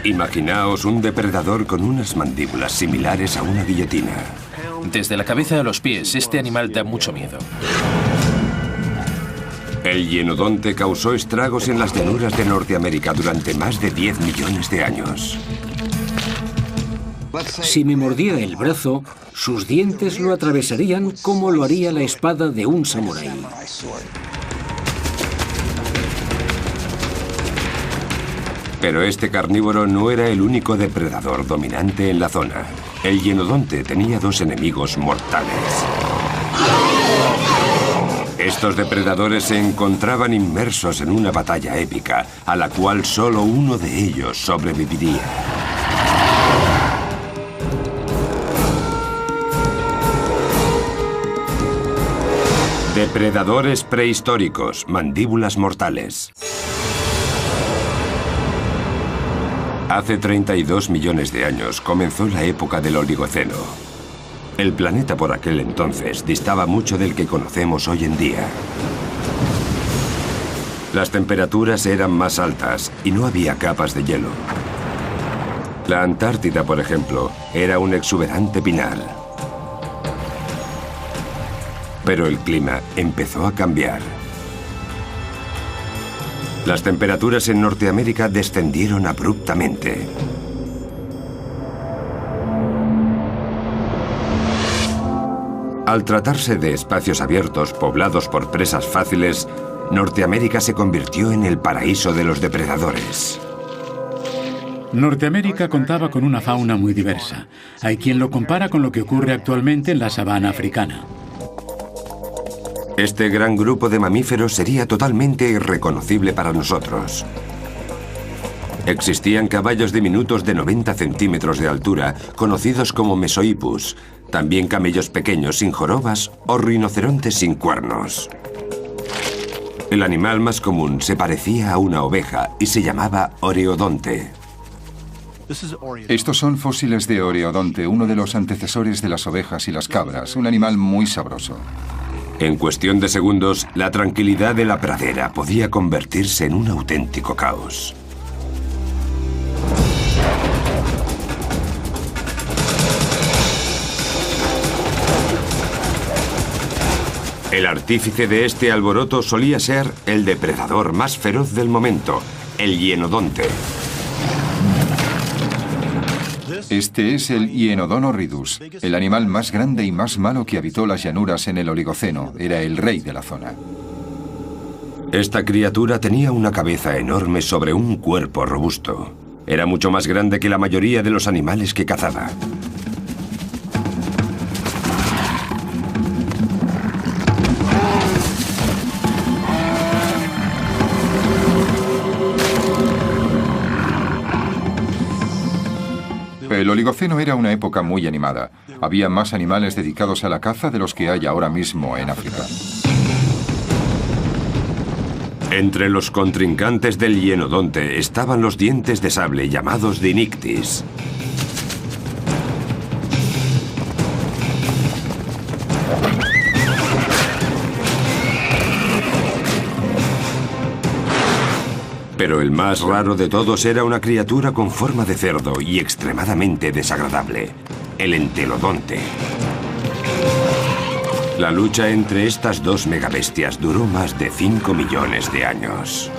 Imaginaos un depredador con unas mandíbulas similares a una guillotina. Desde la cabeza a los pies, este animal da mucho miedo. El hienodonte causó estragos en las llanuras de Norteamérica durante más de 10 millones de años. Si me mordiera el brazo, sus dientes lo atravesarían como lo haría la espada de un samurái. Pero este carnívoro no era el único depredador dominante en la zona. El hienodonte tenía dos enemigos mortales. Estos depredadores se encontraban inmersos en una batalla épica, a la cual solo uno de ellos sobreviviría. Depredadores prehistóricos, mandíbulas mortales. Hace 32 millones de años comenzó la época del Oligoceno. El planeta por aquel entonces distaba mucho del que conocemos hoy en día. Las temperaturas eran más altas y no había capas de hielo. La Antártida, por ejemplo, era un exuberante pinar. Pero el clima empezó a cambiar. Las temperaturas en Norteamérica descendieron abruptamente. Al tratarse de espacios abiertos poblados por presas fáciles, Norteamérica se convirtió en el paraíso de los depredadores. Norteamérica contaba con una fauna muy diversa. Hay quien lo compara con lo que ocurre actualmente en la sabana africana. Este gran grupo de mamíferos sería totalmente irreconocible para nosotros. Existían caballos diminutos de 90 centímetros de altura, conocidos como Mesohippus, también camellos pequeños sin jorobas o rinocerontes sin cuernos. El animal más común se parecía a una oveja y se llamaba oreodonte. Estos son fósiles de oreodonte, uno de los antecesores de las ovejas y las cabras, un animal muy sabroso. En cuestión de segundos, la tranquilidad de la pradera podía convertirse en un auténtico caos. El artífice de este alboroto solía ser el depredador más feroz del momento, el hienodonte. Este es el Hyenodon horridus, el animal más grande y más malo que habitó las llanuras en el Oligoceno. Era el rey de la zona. Esta criatura tenía una cabeza enorme sobre un cuerpo robusto. Era mucho más grande que la mayoría de los animales que cazaba. El Oligoceno era una época muy animada. Había más animales dedicados a la caza de los que hay ahora mismo en África. Entre los contrincantes del hienodonte estaban los dientes de sable llamados Dinictis. Pero el más raro de todos era una criatura con forma de cerdo y extremadamente desagradable, el entelodonte. La lucha entre estas dos megabestias duró más de 5 millones de años.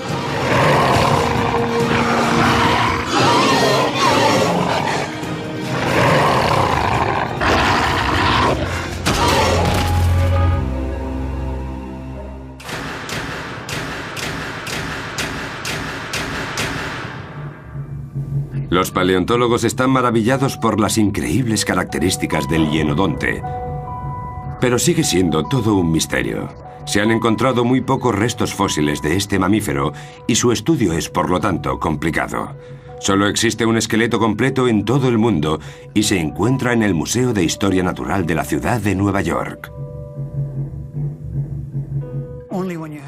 Los paleontólogos están maravillados por las increíbles características del hienodonte. Pero sigue siendo todo un misterio. Se han encontrado muy pocos restos fósiles de este mamífero y su estudio es, por lo tanto, complicado. Solo existe un esqueleto completo en todo el mundo y se encuentra en el Museo de Historia Natural de la ciudad de Nueva York.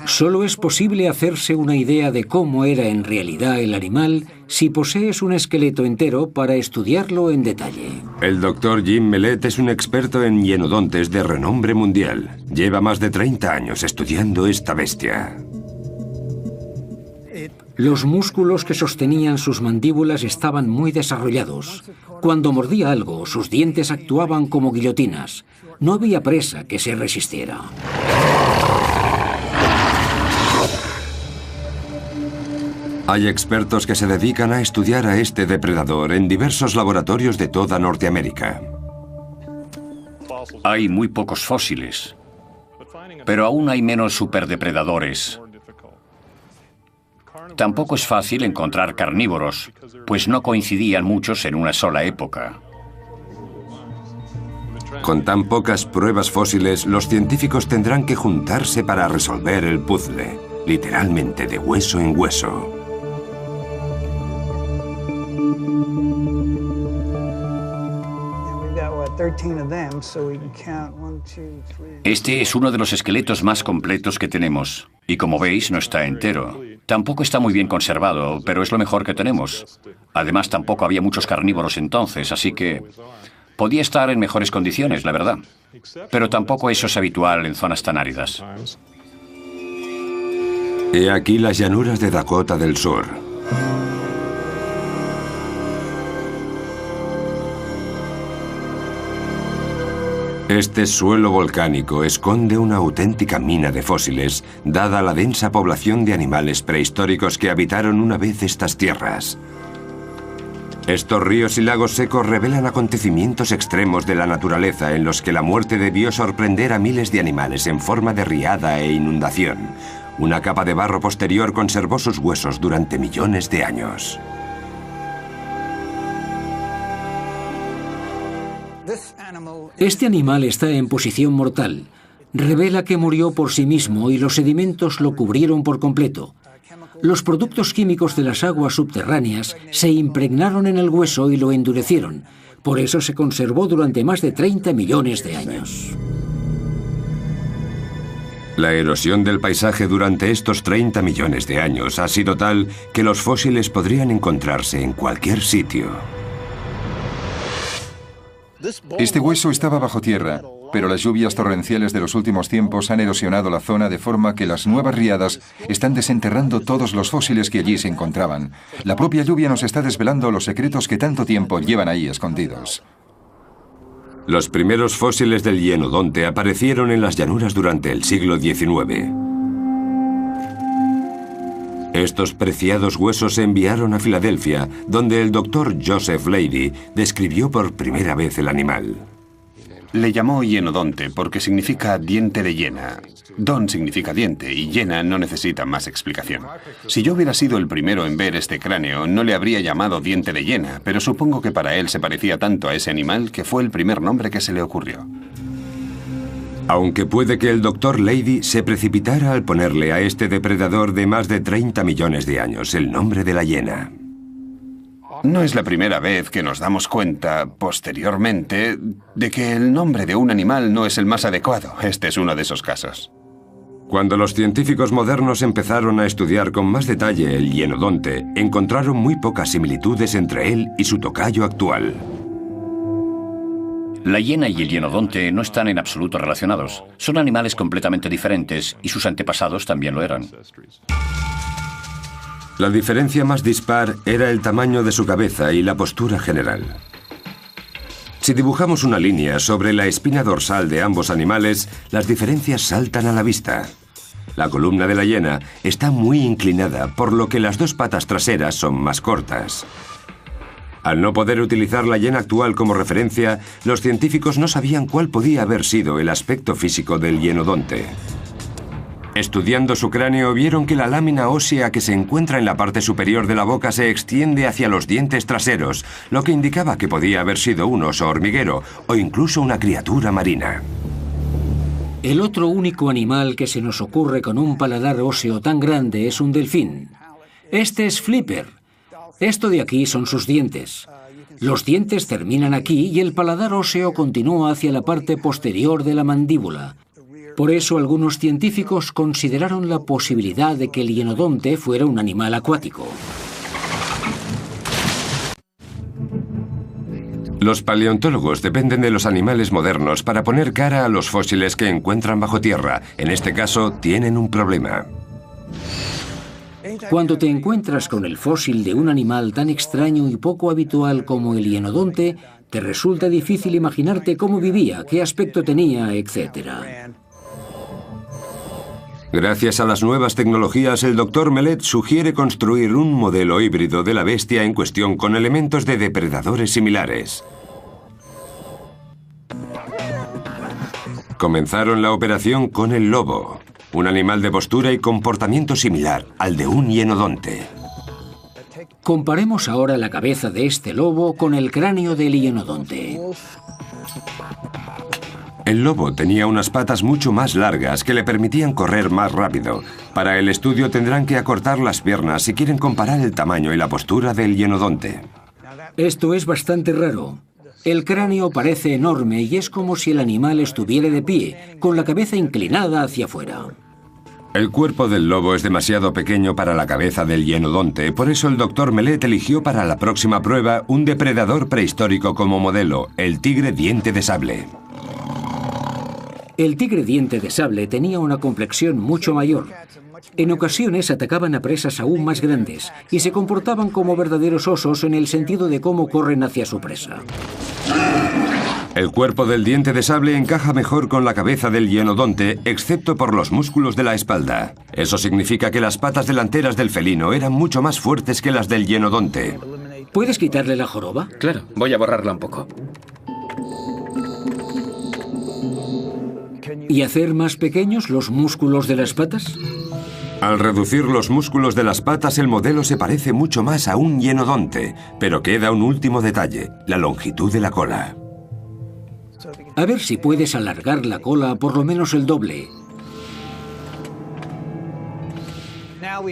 Solo es posible hacerse una idea de cómo era en realidad el animal si posees un esqueleto entero para estudiarlo en detalle. El doctor Jim Mellett es un experto en hienodontes de renombre mundial. Lleva más de 30 años estudiando esta bestia. Los músculos que sostenían sus mandíbulas estaban muy desarrollados. Cuando mordía algo, sus dientes actuaban como guillotinas. No había presa que se resistiera. Hay expertos que se dedican a estudiar a este depredador en diversos laboratorios de toda Norteamérica. Hay muy pocos fósiles, pero aún hay menos superdepredadores. Tampoco es fácil encontrar carnívoros, pues no coincidían muchos en una sola época. Con tan pocas pruebas fósiles, los científicos tendrán que juntarse para resolver el puzzle, literalmente de hueso en hueso. Este es uno de los esqueletos más completos que tenemos, y como veis no está entero. Tampoco está muy bien conservado, pero es lo mejor que tenemos. Además, tampoco había muchos carnívoros entonces, así que podía estar en mejores condiciones, la verdad. Pero tampoco eso es habitual en zonas tan áridas. He aquí las llanuras de Dakota del Sur. Este suelo volcánico esconde una auténtica mina de fósiles, dada la densa población de animales prehistóricos que habitaron una vez estas tierras. Estos ríos y lagos secos revelan acontecimientos extremos de la naturaleza en los que la muerte debió sorprender a miles de animales en forma de riada e inundación. Una capa de barro posterior conservó sus huesos durante millones de años. Este animal está en posición mortal. Revela que murió por sí mismo y los sedimentos lo cubrieron por completo. Los productos químicos de las aguas subterráneas se impregnaron en el hueso y lo endurecieron. Por eso se conservó durante más de 30 millones de años. La erosión del paisaje durante estos 30 millones de años ha sido tal que los fósiles podrían encontrarse en cualquier sitio. Este hueso estaba bajo tierra, pero las lluvias torrenciales de los últimos tiempos han erosionado la zona de forma que las nuevas riadas están desenterrando todos los fósiles que allí se encontraban. La propia lluvia nos está desvelando los secretos que tanto tiempo llevan ahí escondidos. Los primeros fósiles del hienodonte aparecieron en las llanuras durante el siglo XIX. Estos preciados huesos se enviaron a Filadelfia, donde el doctor Joseph Leidy describió por primera vez el animal. Le llamó hienodonte porque significa diente de hiena. Don significa diente y hiena no necesita más explicación. Si yo hubiera sido el primero en ver este cráneo, no le habría llamado diente de hiena, pero supongo que para él se parecía tanto a ese animal que fue el primer nombre que se le ocurrió. Aunque puede que el doctor Leidy se precipitara al ponerle a este depredador de más de 30 millones de años el nombre de la hiena. No es la primera vez que nos damos cuenta, posteriormente, de que el nombre de un animal no es el más adecuado. Este es uno de esos casos. Cuando los científicos modernos empezaron a estudiar con más detalle el hienodonte, encontraron muy pocas similitudes entre él y su tocayo actual. La hiena y el hienodonte no están en absoluto relacionados. Son animales completamente diferentes y sus antepasados también lo eran. La diferencia más dispar era el tamaño de su cabeza y la postura general. Si dibujamos una línea sobre la espina dorsal de ambos animales, las diferencias saltan a la vista. La columna de la hiena está muy inclinada, por lo que las dos patas traseras son más cortas. Al no poder utilizar la hiena actual como referencia, los científicos no sabían cuál podía haber sido el aspecto físico del hienodonte. Estudiando su cráneo, vieron que la lámina ósea que se encuentra en la parte superior de la boca se extiende hacia los dientes traseros, lo que indicaba que podía haber sido un oso hormiguero o incluso una criatura marina. El otro único animal que se nos ocurre con un paladar óseo tan grande es un delfín. Este es Flipper. Esto de aquí son sus dientes. Los dientes terminan aquí y el paladar óseo continúa hacia la parte posterior de la mandíbula. Por eso algunos científicos consideraron la posibilidad de que el hienodonte fuera un animal acuático. Los paleontólogos dependen de los animales modernos para poner cara a los fósiles que encuentran bajo tierra. En este caso, tienen un problema. Cuando te encuentras con el fósil de un animal tan extraño y poco habitual como el hienodonte, te resulta difícil imaginarte cómo vivía, qué aspecto tenía, etc. Gracias a las nuevas tecnologías, el Dr. Mellet sugiere construir un modelo híbrido de la bestia en cuestión con elementos de depredadores similares. Comenzaron la operación con el lobo, un animal de postura y comportamiento similar al de un hienodonte. Comparemos ahora la cabeza de este lobo con el cráneo del hienodonte. El lobo tenía unas patas mucho más largas que le permitían correr más rápido. Para el estudio tendrán que acortar las piernas si quieren comparar el tamaño y la postura del hienodonte. Esto es bastante raro. El cráneo parece enorme y es como si el animal estuviera de pie, con la cabeza inclinada hacia afuera. El cuerpo del lobo es demasiado pequeño para la cabeza del hienodonte, por eso el Dr. Mellet eligió para la próxima prueba un depredador prehistórico como modelo, el tigre diente de sable. El tigre diente de sable tenía una complexión mucho mayor. En ocasiones atacaban a presas aún más grandes y se comportaban como verdaderos osos en el sentido de cómo corren hacia su presa. El cuerpo del diente de sable encaja mejor con la cabeza del hienodonte, excepto por los músculos de la espalda. Eso significa que las patas delanteras del felino eran mucho más fuertes que las del hienodonte. ¿Puedes quitarle la joroba? Claro, voy a borrarla un poco. ¿Y hacer más pequeños los músculos de las patas? Al reducir los músculos de las patas, el modelo se parece mucho más a un hienodonte, pero queda un último detalle, la longitud de la cola. A ver si puedes alargar la cola por lo menos el doble.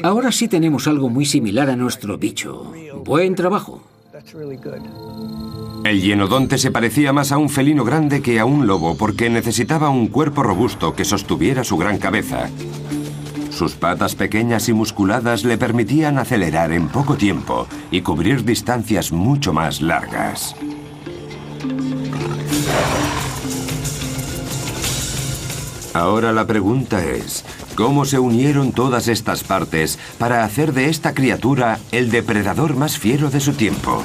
Ahora sí tenemos algo muy similar a nuestro bicho. Buen trabajo. El hienodonte se parecía más a un felino grande que a un lobo porque necesitaba un cuerpo robusto que sostuviera su gran cabeza. Sus patas pequeñas y musculadas le permitían acelerar en poco tiempo y cubrir distancias mucho más largas. Ahora la pregunta es, ¿cómo se unieron todas estas partes para hacer de esta criatura el depredador más fiero de su tiempo?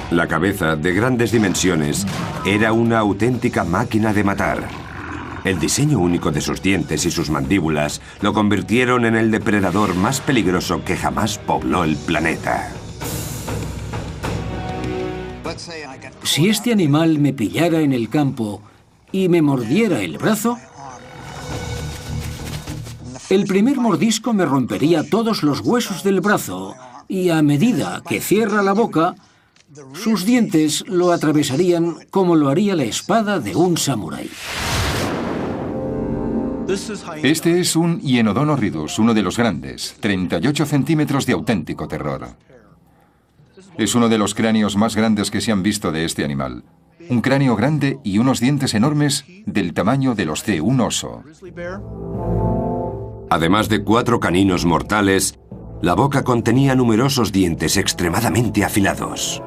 La cabeza, de grandes dimensiones, era una auténtica máquina de matar. El diseño único de sus dientes y sus mandíbulas lo convirtieron en el depredador más peligroso que jamás pobló el planeta. Si este animal me pillara en el campo y me mordiera el brazo, el primer mordisco me rompería todos los huesos del brazo y a medida que cierra la boca, sus dientes lo atravesarían como lo haría la espada de un samurái. Este es un Hyenodon horridus, uno de los grandes, 38 centímetros de auténtico terror. Es uno de los cráneos más grandes que se han visto de este animal. Un cráneo grande y unos dientes enormes del tamaño de los de un oso. Además de 4 caninos mortales, la boca contenía numerosos dientes extremadamente afilados.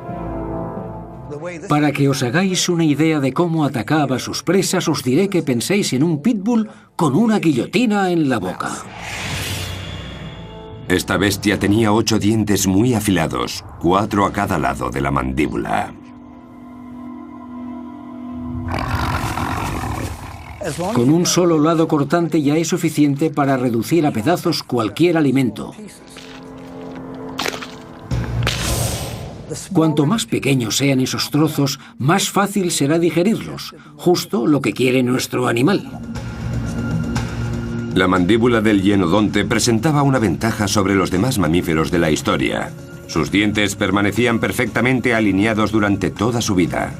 Para que os hagáis una idea de cómo atacaba a sus presas, os diré que penséis en un pitbull con una guillotina en la boca. Esta bestia tenía 8 dientes muy afilados, 4 a cada lado de la mandíbula. Con un solo lado cortante ya es suficiente para reducir a pedazos cualquier alimento. Cuanto más pequeños sean esos trozos, más fácil será digerirlos, justo lo que quiere nuestro animal. La mandíbula del hienodonte presentaba una ventaja sobre los demás mamíferos de la historia. Sus dientes permanecían perfectamente alineados durante toda su vida.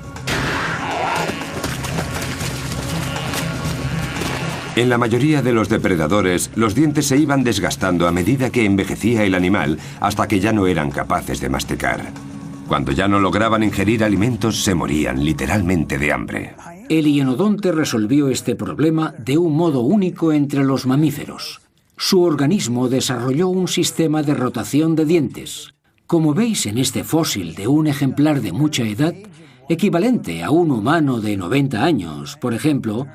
En la mayoría de los depredadores, los dientes se iban desgastando a medida que envejecía el animal hasta que ya no eran capaces de masticar. Cuando ya no lograban ingerir alimentos, se morían literalmente de hambre. El hienodonte resolvió este problema de un modo único entre los mamíferos. Su organismo desarrolló un sistema de rotación de dientes. Como veis en este fósil de un ejemplar de mucha edad, equivalente a un humano de 90 años, por ejemplo,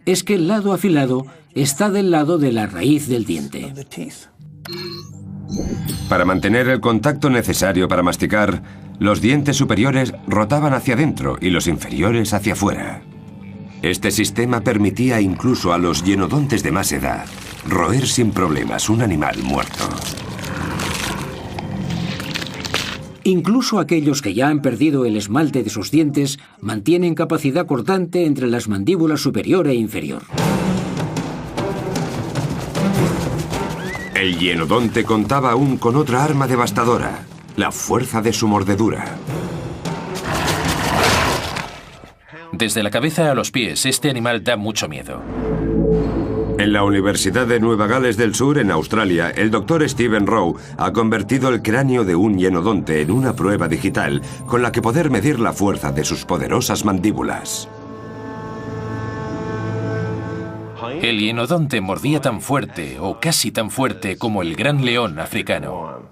es que el lado afilado está del lado de la raíz del diente. Para mantener el contacto necesario para masticar, los dientes superiores rotaban hacia adentro y los inferiores hacia afuera. Este sistema permitía incluso a los hienodontes de más edad roer sin problemas un animal muerto. Incluso aquellos que ya han perdido el esmalte de sus dientes mantienen capacidad cortante entre las mandíbulas superior e inferior. El hienodonte contaba aún con otra arma devastadora, la fuerza de su mordedura. Desde la cabeza a los pies, este animal da mucho miedo. En la Universidad de Nueva Gales del Sur, en Australia, el doctor Stephen Rowe ha convertido el cráneo de un hienodonte en una prueba digital con la que poder medir la fuerza de sus poderosas mandíbulas. El hienodonte mordía tan fuerte, o casi tan fuerte, como el gran león africano.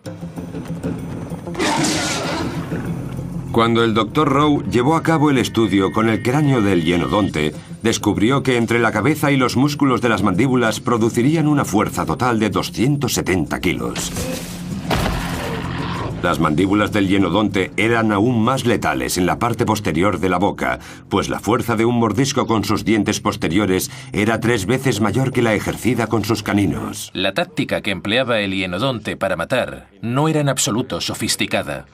Cuando el Dr. Rowe llevó a cabo el estudio con el cráneo del hienodonte, descubrió que entre la cabeza y los músculos de las mandíbulas producirían una fuerza total de 270 kilos. Las mandíbulas del hienodonte eran aún más letales en la parte posterior de la boca, pues la fuerza de un mordisco con sus dientes posteriores era 3 veces mayor que la ejercida con sus caninos. La táctica que empleaba el hienodonte para matar no era en absoluto sofisticada.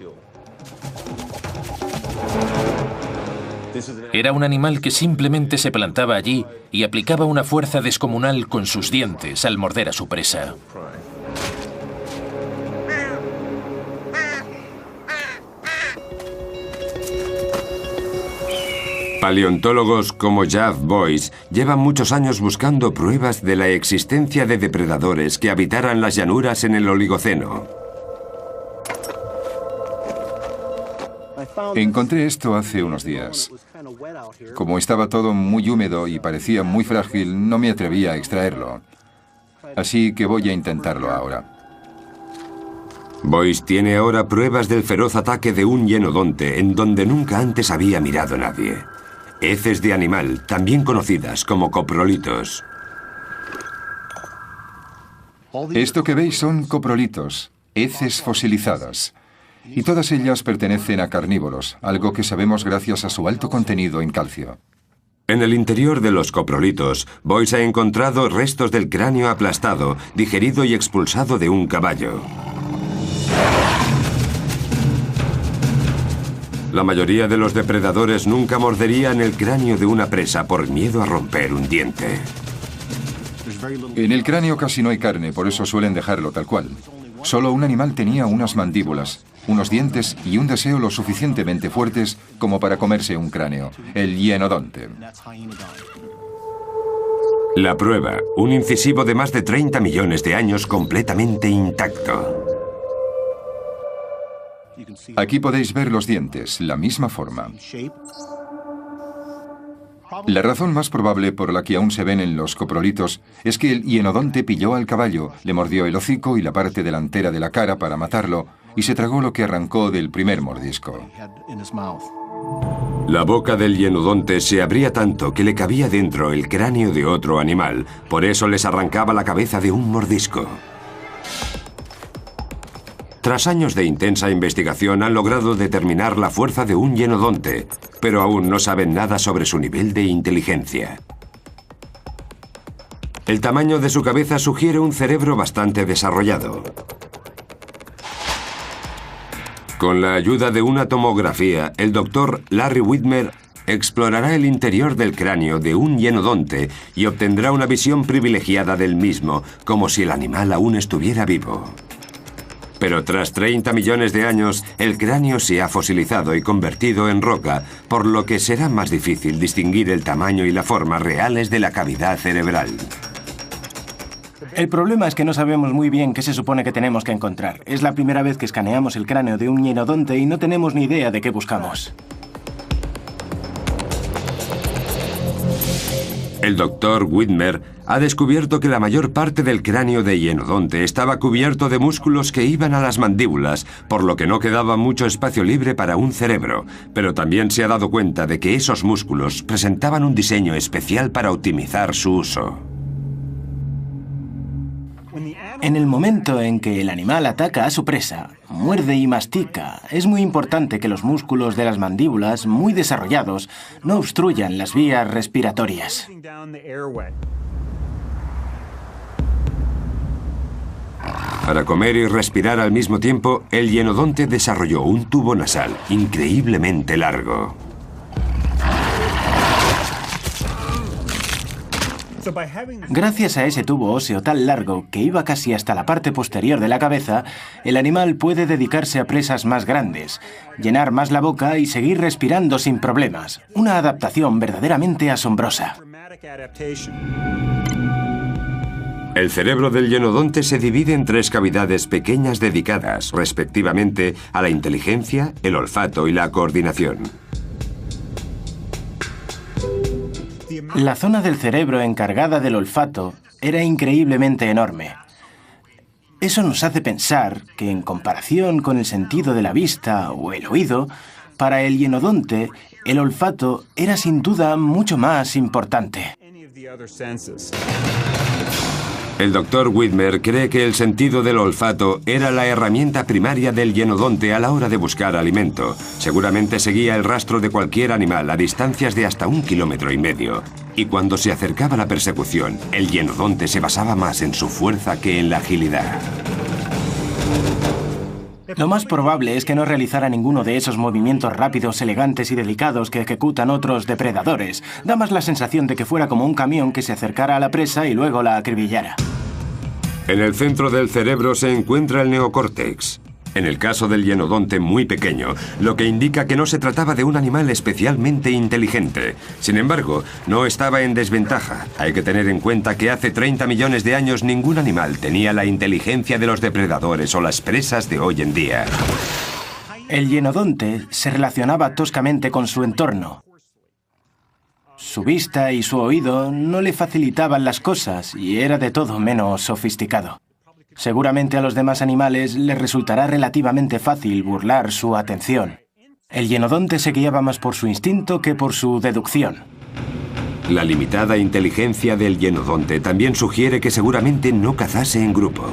Era un animal que simplemente se plantaba allí y aplicaba una fuerza descomunal con sus dientes al morder a su presa. Paleontólogos como Jeff Boyce llevan muchos años buscando pruebas de la existencia de depredadores que habitaran las llanuras en el Oligoceno. Encontré esto hace unos días. Como estaba todo muy húmedo y parecía muy frágil, no me atrevía a extraerlo. Así que voy a intentarlo ahora. Boyce tiene ahora pruebas del feroz ataque de un hienodonte en donde nunca antes había mirado nadie. Heces de animal, también conocidas como coprolitos. Esto que veis son coprolitos, heces fosilizadas. Y todas ellas pertenecen a carnívoros, algo que sabemos gracias a su alto contenido en calcio. En el interior de los coprolitos, Boyce ha encontrado restos del cráneo aplastado, digerido y expulsado de un caballo. La mayoría de los depredadores nunca morderían el cráneo de una presa por miedo a romper un diente. En el cráneo casi no hay carne, por eso suelen dejarlo tal cual. Solo un animal tenía unas mandíbulas, unos dientes y un deseo lo suficientemente fuertes como para comerse un cráneo, el hienodonte. La prueba, un incisivo de más de 30 millones de años completamente intacto. Aquí podéis ver los dientes, la misma forma. La razón más probable por la que aún se ven en los coprolitos es que el hienodonte pilló al caballo, le mordió el hocico y la parte delantera de la cara para matarlo y se tragó lo que arrancó del primer mordisco. La boca del hienodonte se abría tanto que le cabía dentro el cráneo de otro animal, por eso les arrancaba la cabeza de un mordisco. Tras años de intensa investigación han logrado determinar la fuerza de un hienodonte, pero aún no saben nada sobre su nivel de inteligencia. El tamaño de su cabeza sugiere un cerebro bastante desarrollado. Con la ayuda de una tomografía, el doctor Larry Whitmer explorará el interior del cráneo de un hienodonte y obtendrá una visión privilegiada del mismo, como si el animal aún estuviera vivo. Pero tras 30 millones de años, el cráneo se ha fosilizado y convertido en roca, por lo que será más difícil distinguir el tamaño y la forma reales de la cavidad cerebral. El problema es que no sabemos muy bien qué se supone que tenemos que encontrar. Es la primera vez que escaneamos el cráneo de un hienodonte y no tenemos ni idea de qué buscamos. El doctor Whitmer ha descubierto que la mayor parte del cráneo de Hienodonte estaba cubierto de músculos que iban a las mandíbulas, por lo que no quedaba mucho espacio libre para un cerebro, pero también se ha dado cuenta de que esos músculos presentaban un diseño especial para optimizar su uso. En el momento en que el animal ataca a su presa, muerde y mastica, es muy importante que los músculos de las mandíbulas, muy desarrollados, no obstruyan las vías respiratorias. Para comer y respirar al mismo tiempo, el hienodonte desarrolló un tubo nasal increíblemente largo. Gracias a ese tubo óseo tan largo que iba casi hasta la parte posterior de la cabeza, el animal puede dedicarse a presas más grandes, llenar más la boca y seguir respirando sin problemas. Una adaptación verdaderamente asombrosa. El cerebro del hienodonte se divide en 3 cavidades pequeñas dedicadas, respectivamente, a la inteligencia, el olfato y la coordinación. La zona del cerebro encargada del olfato era increíblemente enorme. Eso nos hace pensar que, en comparación con el sentido de la vista o el oído, para el hienodonte, el olfato era sin duda mucho más importante. El Dr. Whitmer cree que el sentido del olfato era la herramienta primaria del hienodonte a la hora de buscar alimento. Seguramente seguía el rastro de cualquier animal a distancias de hasta 1,5 kilómetros. Y cuando se acercaba la persecución, el hienodonte se basaba más en su fuerza que en la agilidad. Lo más probable es que no realizara ninguno de esos movimientos rápidos, elegantes y delicados que ejecutan otros depredadores. Da más la sensación de que fuera como un camión que se acercara a la presa y luego la acribillara. En el centro del cerebro se encuentra el neocórtex. En el caso del hienodonte muy pequeño, lo que indica que no se trataba de un animal especialmente inteligente. Sin embargo, no estaba en desventaja. Hay que tener en cuenta que hace 30 millones de años ningún animal tenía la inteligencia de los depredadores o las presas de hoy en día. El hienodonte se relacionaba toscamente con su entorno. Su vista y su oído no le facilitaban las cosas y era de todo menos sofisticado. Seguramente a los demás animales les resultará relativamente fácil burlar su atención. El hienodonte se guiaba más por su instinto que por su deducción. La limitada inteligencia del hienodonte también sugiere que seguramente no cazase en grupo.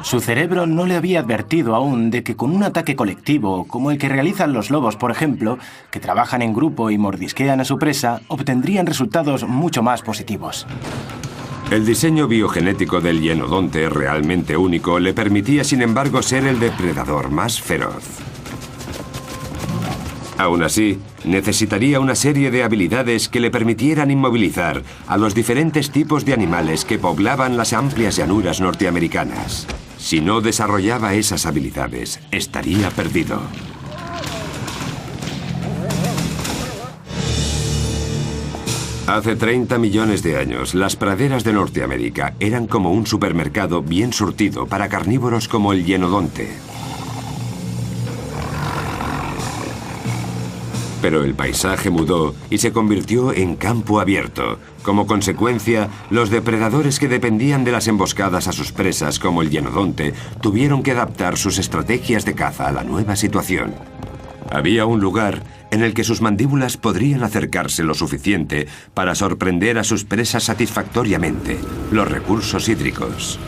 Su cerebro no le había advertido aún de que con un ataque colectivo, como el que realizan los lobos, por ejemplo, que trabajan en grupo y mordisquean a su presa, obtendrían resultados mucho más positivos. El diseño biogenético del hienodonte, realmente único, le permitía, sin embargo, ser el depredador más feroz. Aún así, necesitaría una serie de habilidades que le permitieran inmovilizar a los diferentes tipos de animales que poblaban las amplias llanuras norteamericanas. Si no desarrollaba esas habilidades, estaría perdido. Hace 30 millones de años, las praderas de Norteamérica eran como un supermercado bien surtido para carnívoros como el hienodonte. Pero el paisaje mudó y se convirtió en campo abierto. Como consecuencia, los depredadores que dependían de las emboscadas a sus presas, como el hienodonte, tuvieron que adaptar sus estrategias de caza a la nueva situación. Había un lugar en el que sus mandíbulas podrían acercarse lo suficiente para sorprender a sus presas satisfactoriamente: los recursos hídricos.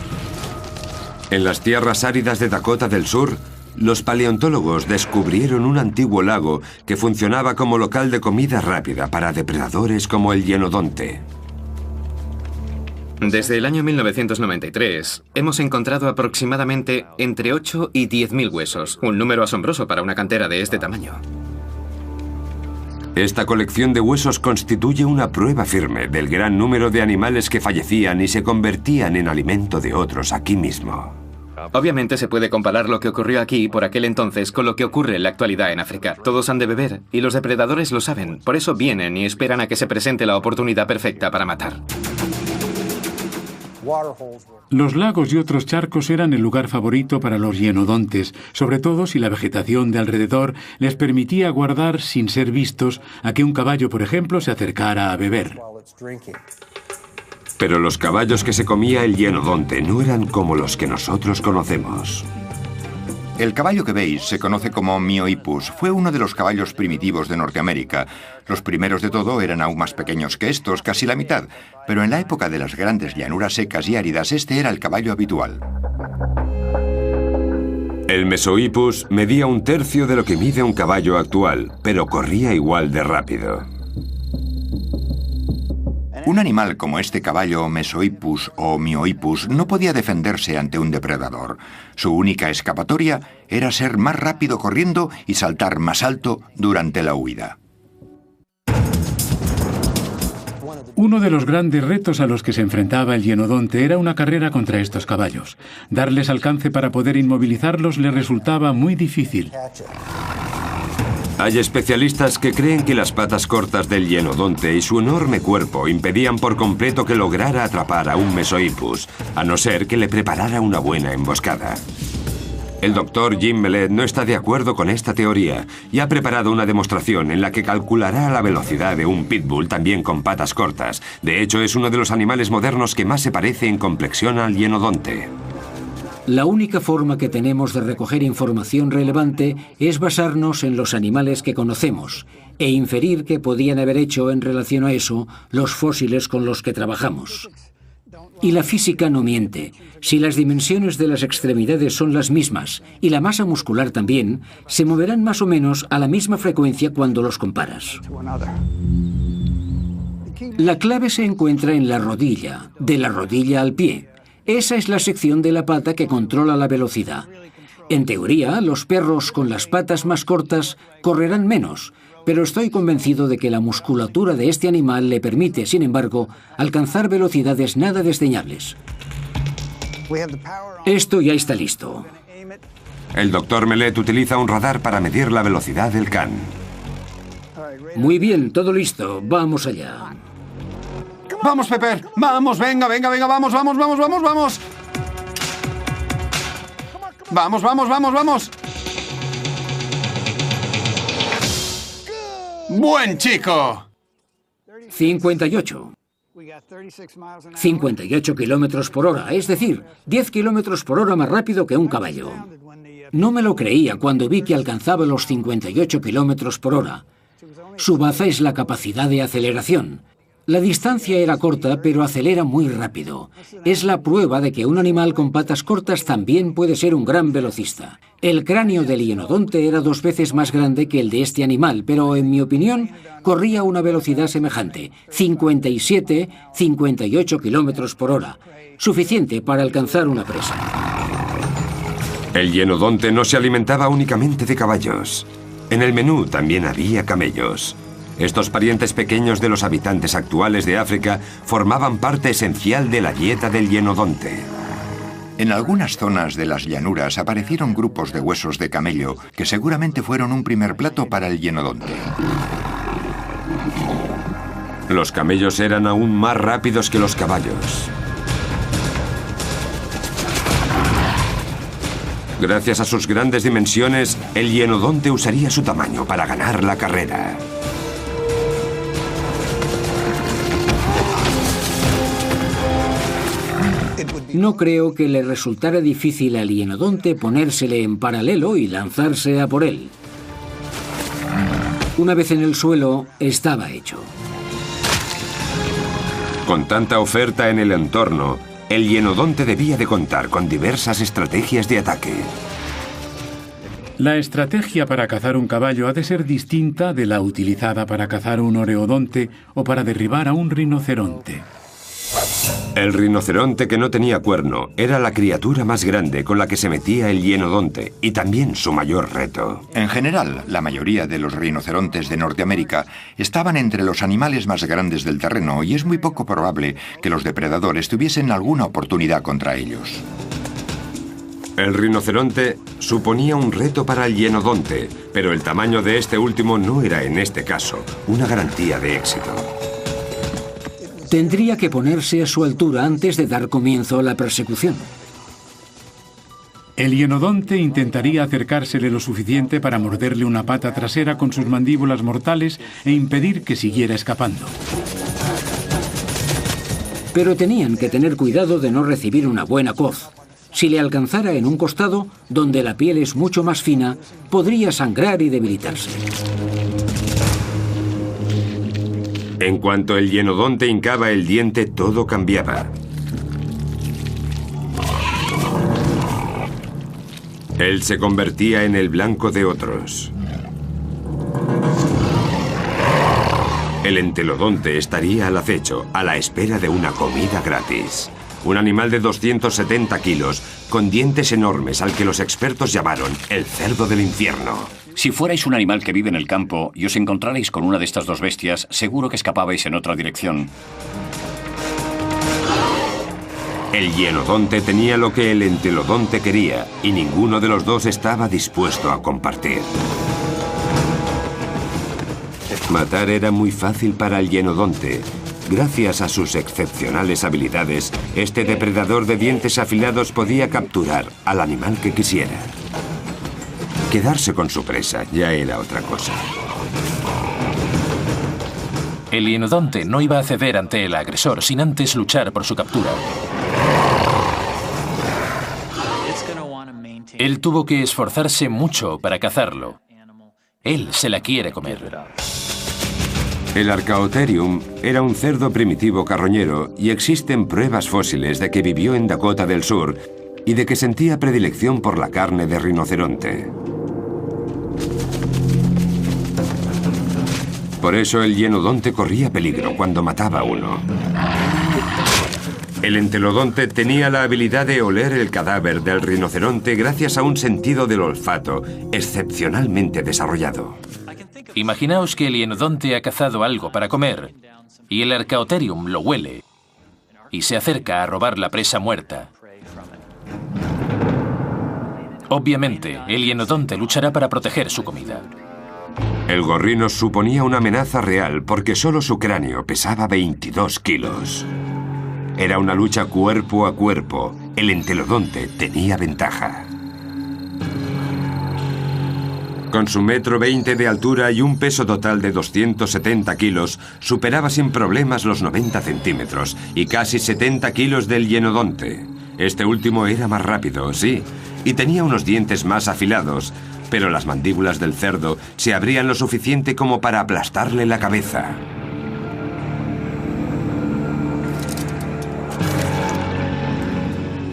En las tierras áridas de Dakota del Sur, los paleontólogos descubrieron un antiguo lago que funcionaba como local de comida rápida para depredadores como el hienodonte. Desde el año 1993, hemos encontrado aproximadamente entre 8 y 10.000 huesos, un número asombroso para una cantera de este tamaño. Esta colección de huesos constituye una prueba firme del gran número de animales que fallecían y se convertían en alimento de otros aquí mismo. Obviamente se puede comparar lo que ocurrió aquí por aquel entonces con lo que ocurre en la actualidad en África. Todos han de beber y los depredadores lo saben, por eso vienen y esperan a que se presente la oportunidad perfecta para matar. Los lagos y otros charcos eran el lugar favorito para los hienodontes, sobre todo si la vegetación de alrededor les permitía guardar sin ser vistos a que un caballo, por ejemplo, se acercara a beber. Pero los caballos que se comía el hienodonte no eran como los que nosotros conocemos. El caballo que veis se conoce como Miohippus. Fue uno de los caballos primitivos de Norteamérica. Los primeros de todo eran aún más pequeños que estos, casi la mitad. Pero en la época de las grandes llanuras secas y áridas, este era el caballo habitual. El Mesohippus medía 1/3 de lo que mide un caballo actual, pero corría igual de rápido. Un animal como este caballo Mesohippus o Miohippus no podía defenderse ante un depredador. Su única escapatoria era ser más rápido corriendo y saltar más alto durante la huida. Uno de los grandes retos a los que se enfrentaba el hienodonte era una carrera contra estos caballos. Darles alcance para poder inmovilizarlos le resultaba muy difícil. Hay especialistas que creen que las patas cortas del hienodonte y su enorme cuerpo impedían por completo que lograra atrapar a un Mesohippus, a no ser que le preparara una buena emboscada. El doctor Jim Mellett no está de acuerdo con esta teoría y ha preparado una demostración en la que calculará la velocidad de un pitbull también con patas cortas. De hecho, es uno de los animales modernos que más se parece en complexión al hienodonte. La única forma que tenemos de recoger información relevante es basarnos en los animales que conocemos e inferir qué podían haber hecho en relación a eso los fósiles con los que trabajamos. Y la física no miente. Si las dimensiones de las extremidades son las mismas y la masa muscular también, se moverán más o menos a la misma frecuencia cuando los comparas. La clave se encuentra en la rodilla, de la rodilla al pie. Esa es la sección de la pata que controla la velocidad. En teoría, los perros con las patas más cortas correrán menos, pero estoy convencido de que la musculatura de este animal le permite, sin embargo, alcanzar velocidades nada desdeñables. Esto ya está listo. El doctor Mellett utiliza un radar para medir la velocidad del can. Muy bien, todo listo. Vamos allá. ¡Vamos, Pepper! ¡Vamos, venga, venga, venga! ¡Vamos, vamos, vamos, vamos, vamos! ¡Vamos, vamos, vamos, vamos! ¡Buen chico! 58. 58 kilómetros por hora, es decir, 10 kilómetros por hora más rápido que un caballo. No me lo creía cuando vi que alcanzaba los 58 kilómetros por hora. Su baza es la capacidad de aceleración. La distancia era corta, pero acelera muy rápido. Es la prueba de que un animal con patas cortas también puede ser un gran velocista. El cráneo del hienodonte era 2 veces más grande que el de este animal, pero en mi opinión corría a una velocidad semejante, 57, 58 kilómetros por hora, suficiente para alcanzar una presa. El hienodonte no se alimentaba únicamente de caballos. En el menú también había camellos. Estos parientes pequeños de los habitantes actuales de África formaban parte esencial de la dieta del hienodonte. En algunas zonas de las llanuras aparecieron grupos de huesos de camello que seguramente fueron un primer plato para el hienodonte. Los camellos eran aún más rápidos que los caballos. Gracias a sus grandes dimensiones, el hienodonte usaría su tamaño para ganar la carrera. No creo que le resultara difícil al hienodonte ponérsele en paralelo y lanzarse a por él. Una vez en el suelo, estaba hecho. Con tanta oferta en el entorno, el hienodonte debía de contar con diversas estrategias de ataque. La estrategia para cazar un caballo ha de ser distinta de la utilizada para cazar un oreodonte o para derribar a un rinoceronte. El rinoceronte que no tenía cuerno era la criatura más grande con la que se metía el hienodonte y también su mayor reto. En general, la mayoría de los rinocerontes de Norteamérica estaban entre los animales más grandes del terreno y es muy poco probable que los depredadores tuviesen alguna oportunidad contra ellos. El rinoceronte suponía un reto para el hienodonte, pero el tamaño de este último no era en este caso una garantía de éxito. Tendría que ponerse a su altura antes de dar comienzo a la persecución. El hienodonte intentaría acercársele lo suficiente para morderle una pata trasera con sus mandíbulas mortales e impedir que siguiera escapando. Pero tenían que tener cuidado de no recibir una buena coz. Si le alcanzara en un costado, donde la piel es mucho más fina, podría sangrar y debilitarse. En cuanto el hienodonte hincaba el diente, todo cambiaba. Él se convertía en el blanco de otros. El entelodonte estaría al acecho, a la espera de una comida gratis. Un animal de 270 kilos, con dientes enormes, al que los expertos llamaron el cerdo del infierno. Si fuerais un animal que vive en el campo y os encontrarais con una de estas dos bestias, seguro que escapabais en otra dirección. El hienodonte tenía lo que el entelodonte quería, y ninguno de los dos estaba dispuesto a compartir. Matar era muy fácil para el hienodonte. Gracias a sus excepcionales habilidades, este depredador de dientes afilados podía capturar al animal que quisiera. Quedarse con su presa ya era otra cosa. El hienodonte no iba a ceder ante el agresor sin antes luchar por su captura. Él tuvo que esforzarse mucho para cazarlo. Él se la quiere comer. El Archaeopteryx era un cerdo primitivo carroñero y existen pruebas fósiles de que vivió en Dakota del Sur y de que sentía predilección por la carne de rinoceronte. Por eso el hienodonte corría peligro cuando mataba a uno. El entelodonte tenía la habilidad de oler el cadáver del rinoceronte gracias a un sentido del olfato excepcionalmente desarrollado. Imaginaos que el hienodonte ha cazado algo para comer y el Archaeopteryx lo huele y se acerca a robar la presa muerta. Obviamente, el hienodonte luchará para proteger su comida. El gorrino suponía una amenaza real porque solo su cráneo pesaba 22 kilos. Era una lucha cuerpo a cuerpo. El entelodonte tenía ventaja. Con su 1,20 m de altura y un peso total de 270 kilos, superaba sin problemas los 90 centímetros y casi 70 kilos del hienodonte. Este último era más rápido, sí, y tenía unos dientes más afilados, pero las mandíbulas del cerdo se abrían lo suficiente como para aplastarle la cabeza.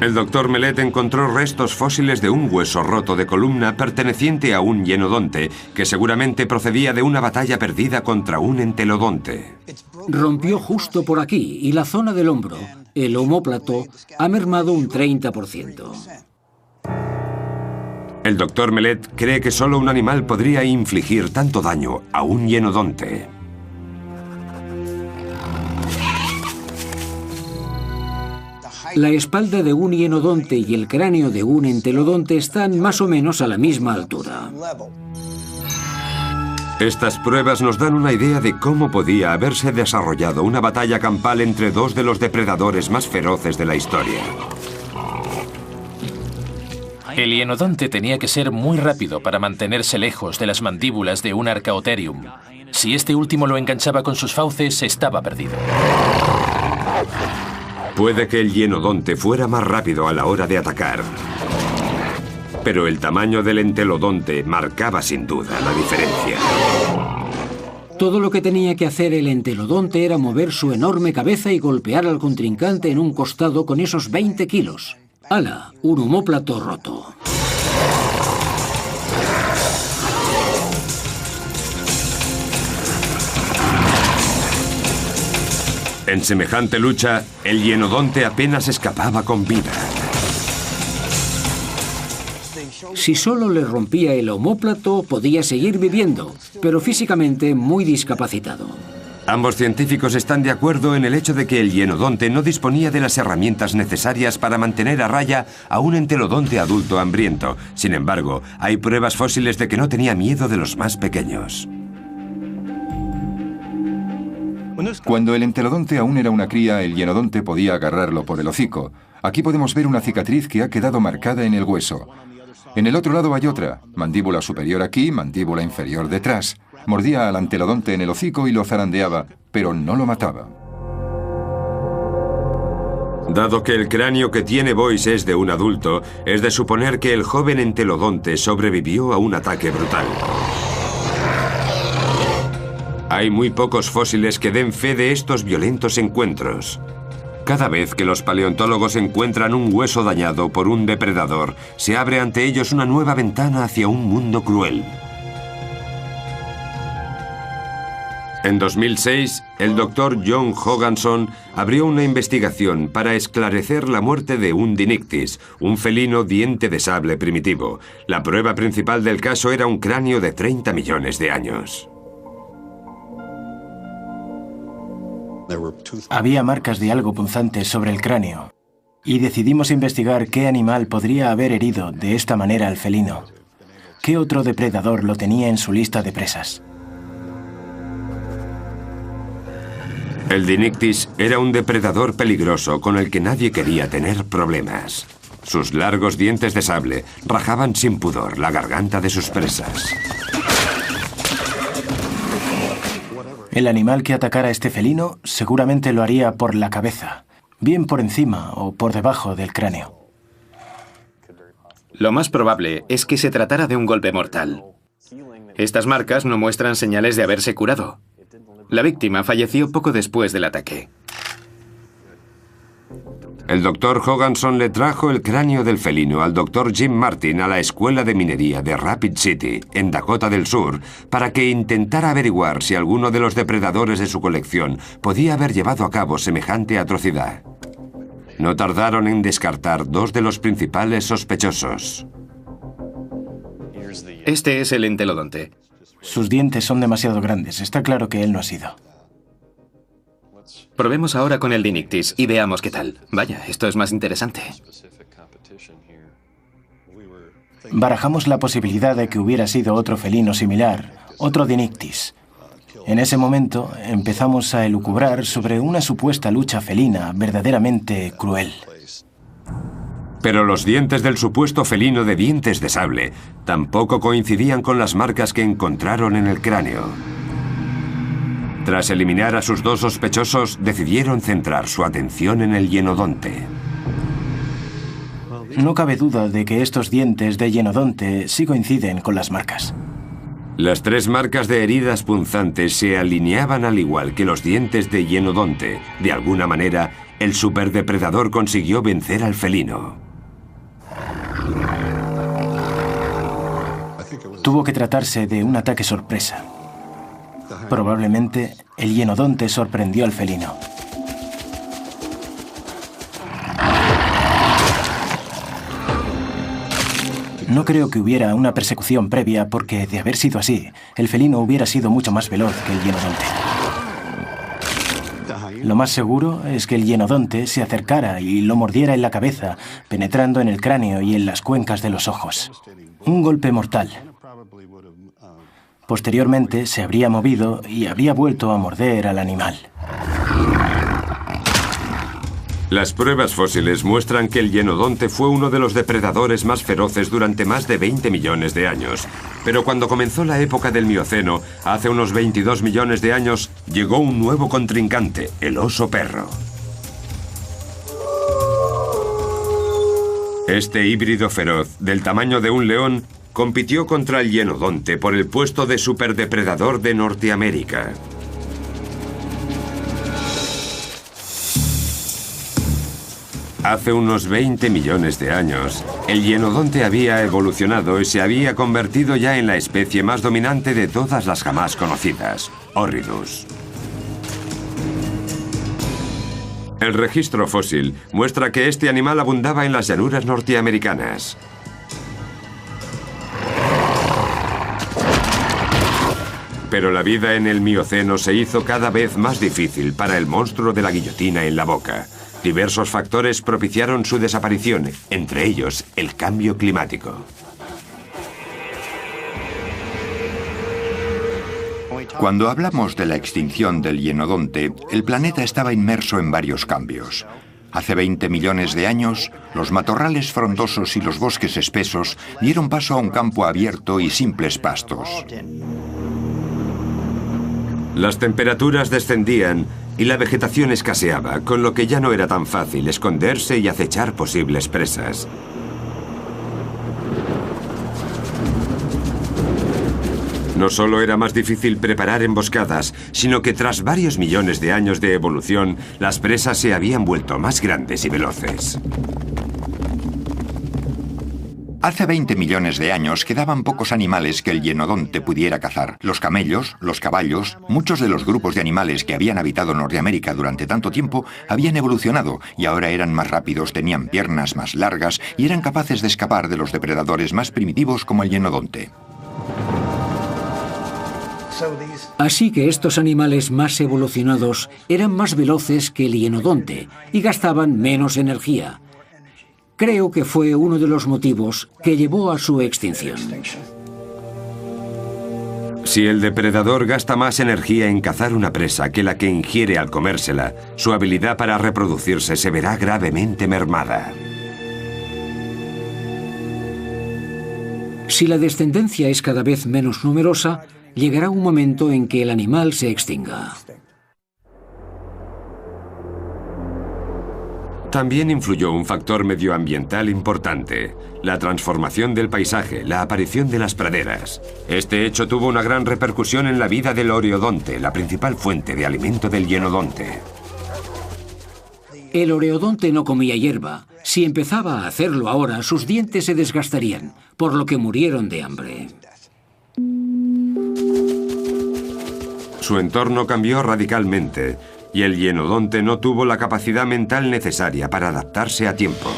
El doctor Mellet encontró restos fósiles de un hueso roto de columna perteneciente a un hienodonte, que seguramente procedía de una batalla perdida contra un entelodonte. Rompió justo por aquí y la zona del hombro, el omóplato, ha mermado un 30%. El doctor Mellet cree que solo un animal podría infligir tanto daño a un hienodonte. La espalda de un hienodonte y el cráneo de un entelodonte están más o menos a la misma altura. Estas pruebas nos dan una idea de cómo podía haberse desarrollado una batalla campal entre dos de los depredadores más feroces de la historia. El hienodonte tenía que ser muy rápido para mantenerse lejos de las mandíbulas de un Archaeopteryx. Si este último lo enganchaba con sus fauces, estaba perdido. Puede que el hienodonte fuera más rápido a la hora de atacar, pero el tamaño del entelodonte marcaba sin duda la diferencia. Todo lo que tenía que hacer el entelodonte era mover su enorme cabeza y golpear al contrincante en un costado con esos 20 kilos. ¡Hala! Un omóplato roto. En semejante lucha, el hienodonte apenas escapaba con vida. Si solo le rompía el omóplato, podía seguir viviendo, pero físicamente muy discapacitado. Ambos científicos están de acuerdo en el hecho de que el hienodonte no disponía de las herramientas necesarias para mantener a raya a un entelodonte adulto hambriento. Sin embargo, hay pruebas fósiles de que no tenía miedo de los más pequeños. Cuando el entelodonte aún era una cría, el hienodonte podía agarrarlo por el hocico. Aquí podemos ver una cicatriz que ha quedado marcada en el hueso. En el otro lado hay otra, mandíbula superior aquí, mandíbula inferior detrás. Mordía al antelodonte en el hocico y lo zarandeaba, pero no lo mataba. Dado que el cráneo que tiene Boyce es de un adulto, es de suponer que el joven entelodonte sobrevivió a un ataque brutal. Hay muy pocos fósiles que den fe de estos violentos encuentros. Cada vez que los paleontólogos encuentran un hueso dañado por un depredador, se abre ante ellos una nueva ventana hacia un mundo cruel. En 2006, el doctor John Hogganson abrió una investigación para esclarecer la muerte de un Dinictis, un felino diente de sable primitivo. La prueba principal del caso era un cráneo de 30 millones de años. Había marcas de algo punzante sobre el cráneo, y decidimos investigar qué animal podría haber herido de esta manera al felino. ¿Qué otro depredador lo tenía en su lista de presas? El Dinictis era un depredador peligroso con el que nadie quería tener problemas. Sus largos dientes de sable rajaban sin pudor la garganta de sus presas. El animal que atacara a este felino seguramente lo haría por la cabeza, bien por encima o por debajo del cráneo. Lo más probable es que se tratara de un golpe mortal. Estas marcas no muestran señales de haberse curado. La víctima falleció poco después del ataque. El doctor Hogganson le trajo el cráneo del felino al doctor Jim Martin a la Escuela de Minería de Rapid City, en Dakota del Sur, para que intentara averiguar si alguno de los depredadores de su colección podía haber llevado a cabo semejante atrocidad. No tardaron en descartar dos de los principales sospechosos. Este es el entelodonte. Sus dientes son demasiado grandes. Está claro que él no ha sido. Probemos ahora con el Dinictis y veamos qué tal. Vaya, esto es más interesante. Barajamos la posibilidad de que hubiera sido otro felino similar, otro Dinictis. En ese momento empezamos a elucubrar sobre una supuesta lucha felina verdaderamente cruel. Pero los dientes del supuesto felino de dientes de sable tampoco coincidían con las marcas que encontraron en el cráneo. Tras eliminar a sus dos sospechosos, decidieron centrar su atención en el hienodonte. No cabe duda de que estos dientes de hienodonte sí coinciden con las marcas. Las tres marcas de heridas punzantes se alineaban al igual que los dientes de hienodonte. De alguna manera, el superdepredador consiguió vencer al felino. Tuvo que tratarse de un ataque sorpresa. Probablemente el hienodonte sorprendió al felino. No creo que hubiera una persecución previa porque, de haber sido así, el felino hubiera sido mucho más veloz que el hienodonte. Lo más seguro es que el hienodonte se acercara y lo mordiera en la cabeza, penetrando en el cráneo y en las cuencas de los ojos. Un golpe mortal. Posteriormente se habría movido y habría vuelto a morder al animal. Las pruebas fósiles muestran que el hienodonte fue uno de los depredadores más feroces durante más de 20 millones de años. Pero cuando comenzó la época del Mioceno, hace unos 22 millones de años, llegó un nuevo contrincante, el oso perro. Este híbrido feroz, del tamaño de un león, compitió contra el hienodonte por el puesto de superdepredador de Norteamérica. Hace unos 20 millones de años, el hienodonte había evolucionado y se había convertido ya en la especie más dominante de todas las jamás conocidas, Horridus. El registro fósil muestra que este animal abundaba en las llanuras norteamericanas. Pero la vida en el Mioceno se hizo cada vez más difícil para el monstruo de la guillotina en la boca. Diversos factores propiciaron su desaparición, entre ellos el cambio climático. Cuando hablamos de la extinción del hienodonte, el planeta estaba inmerso en varios cambios. Hace 20 millones de años, los matorrales frondosos y los bosques espesos dieron paso a un campo abierto y simples pastos. Las temperaturas descendían y la vegetación escaseaba, con lo que ya no era tan fácil esconderse y acechar posibles presas. No solo era más difícil preparar emboscadas, sino que tras varios millones de años de evolución, las presas se habían vuelto más grandes y veloces. Hace 20 millones de años quedaban pocos animales que el hienodonte pudiera cazar. Los camellos, los caballos, muchos de los grupos de animales que habían habitado Norteamérica durante tanto tiempo habían evolucionado y ahora eran más rápidos, tenían piernas más largas y eran capaces de escapar de los depredadores más primitivos como el hienodonte. Así que estos animales más evolucionados eran más veloces que el hienodonte y gastaban menos energía. Creo que fue uno de los motivos que llevó a su extinción. Si el depredador gasta más energía en cazar una presa que la que ingiere al comérsela, su habilidad para reproducirse se verá gravemente mermada. Si la descendencia es cada vez menos numerosa, llegará un momento en que el animal se extinga. También influyó un factor medioambiental importante, la transformación del paisaje, la aparición de las praderas. Este hecho tuvo una gran repercusión en la vida del oreodonte, la principal fuente de alimento del hienodonte. El oreodonte no comía hierba. Si empezaba a hacerlo ahora, sus dientes se desgastarían, por lo que murieron de hambre. Su entorno cambió radicalmente y el hienodonte no tuvo la capacidad mental necesaria para adaptarse a tiempo.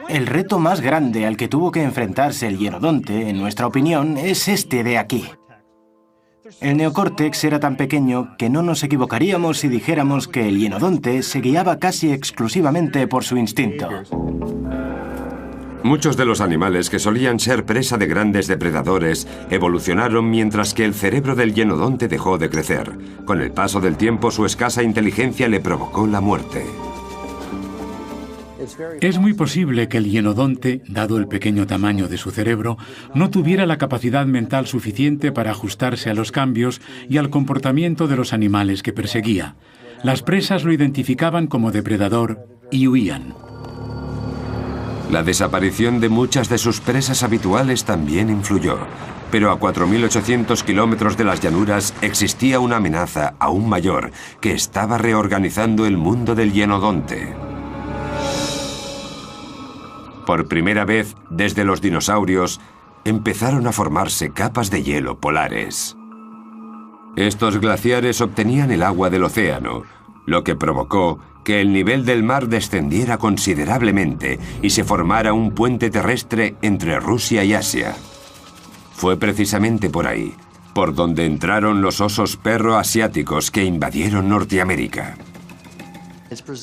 El reto más grande al que tuvo que enfrentarse el hienodonte, en nuestra opinión, es este de aquí. El neocórtex era tan pequeño que no nos equivocaríamos si dijéramos que el hienodonte se guiaba casi exclusivamente por su instinto. Muchos de los animales que solían ser presa de grandes depredadores evolucionaron mientras que el cerebro del hienodonte dejó de crecer. Con el paso del tiempo, su escasa inteligencia le provocó la muerte. Es muy posible que el hienodonte, dado el pequeño tamaño de su cerebro, no tuviera la capacidad mental suficiente para ajustarse a los cambios y al comportamiento de los animales que perseguía. Las presas lo identificaban como depredador y huían. La desaparición de muchas de sus presas habituales también influyó, pero a 4.800 kilómetros de las llanuras existía una amenaza aún mayor que estaba reorganizando el mundo del hienodonte. Por primera vez desde los dinosaurios, empezaron a formarse capas de hielo polares. Estos glaciares obtenían el agua del océano, lo que provocó que el nivel del mar descendiera considerablemente y se formara un puente terrestre entre Rusia y Asia. Fue precisamente por ahí, por donde entraron los osos perro asiáticos que invadieron Norteamérica.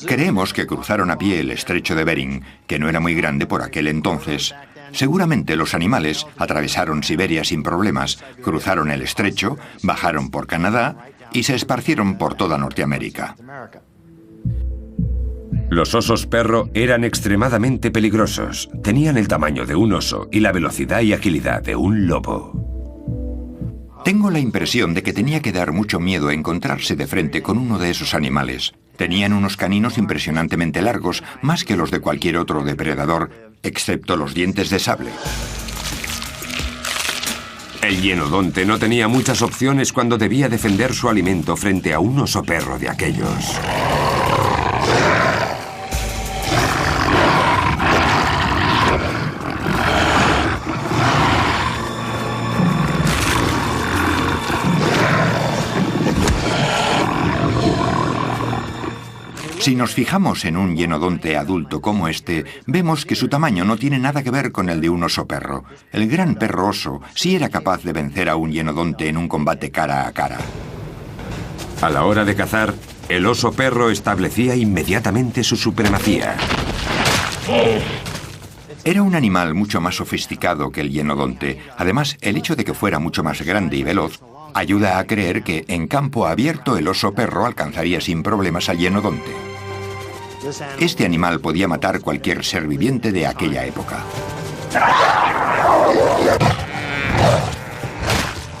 Creemos que cruzaron a pie el estrecho de Bering, que no era muy grande por aquel entonces. Seguramente los animales atravesaron Siberia sin problemas, cruzaron el estrecho, bajaron por Canadá y se esparcieron por toda Norteamérica. Los osos perro eran extremadamente peligrosos. Tenían el tamaño de un oso y la velocidad y agilidad de un lobo. Tengo la impresión de que tenía que dar mucho miedo encontrarse de frente con uno de esos animales. Tenían unos caninos impresionantemente largos, más que los de cualquier otro depredador, excepto los dientes de sable. El hienodonte no tenía muchas opciones cuando debía defender su alimento frente a un oso perro de aquellos. Si nos fijamos en un hienodonte adulto como este, vemos que su tamaño no tiene nada que ver con el de un oso perro. El gran perro oso sí era capaz de vencer a un hienodonte en un combate cara a cara. A la hora de cazar, el oso perro establecía inmediatamente su supremacía. Era un animal mucho más sofisticado que el hienodonte. Además, el hecho de que fuera mucho más grande y veloz ayuda a creer que en campo abierto el oso perro alcanzaría sin problemas al hienodonte. Este animal podía matar cualquier ser viviente de aquella época.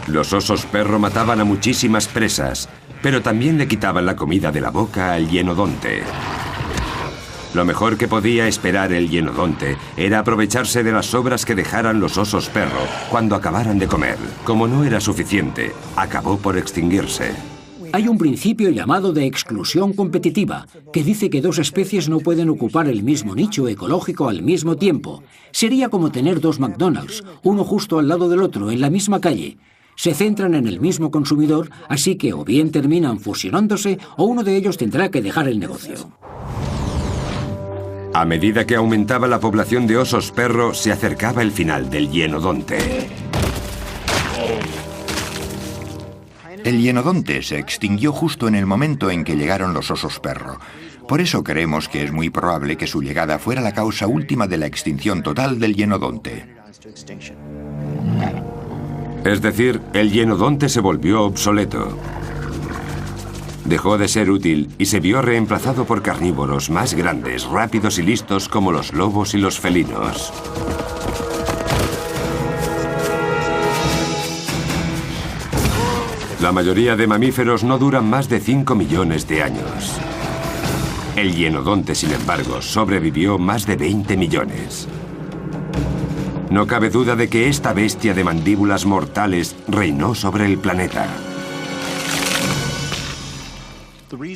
Los osos perro mataban a muchísimas presas, pero también le quitaban la comida de la boca al hienodonte. Lo mejor que podía esperar el hienodonte era aprovecharse de las sobras que dejaran los osos perro cuando acabaran de comer. Como no era suficiente, acabó por extinguirse. Hay un principio llamado de exclusión competitiva, que dice que dos especies no pueden ocupar el mismo nicho ecológico al mismo tiempo. Sería como tener dos McDonald's, uno justo al lado del otro, en la misma calle. Se centran en el mismo consumidor, así que o bien terminan fusionándose o uno de ellos tendrá que dejar el negocio. A medida que aumentaba la población de osos perro, se acercaba el final del hienodonte. El hienodonte se extinguió justo en el momento en que llegaron los osos perro. Por eso creemos que es muy probable que su llegada fuera la causa última de la extinción total del hienodonte. Es decir, el hienodonte se volvió obsoleto. Dejó de ser útil y se vio reemplazado por carnívoros más grandes, rápidos y listos como los lobos y los felinos. La mayoría de mamíferos no duran más de 5 millones de años. El hienodonte, sin embargo, sobrevivió más de 20 millones. No cabe duda de que esta bestia de mandíbulas mortales reinó sobre el planeta.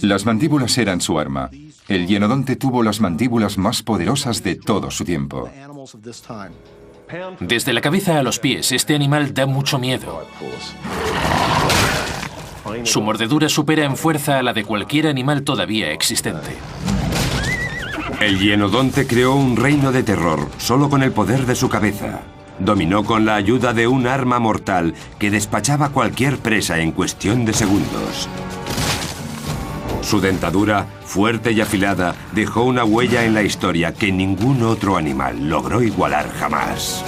Las mandíbulas eran su arma. El hienodonte tuvo las mandíbulas más poderosas de todo su tiempo. Desde la cabeza a los pies, este animal da mucho miedo. Su mordedura supera en fuerza a la de cualquier animal todavía existente. El hienodonte creó un reino de terror solo con el poder de su cabeza. Dominó con la ayuda de un arma mortal que despachaba cualquier presa en cuestión de segundos. Su dentadura, fuerte y afilada, dejó una huella en la historia que ningún otro animal logró igualar jamás.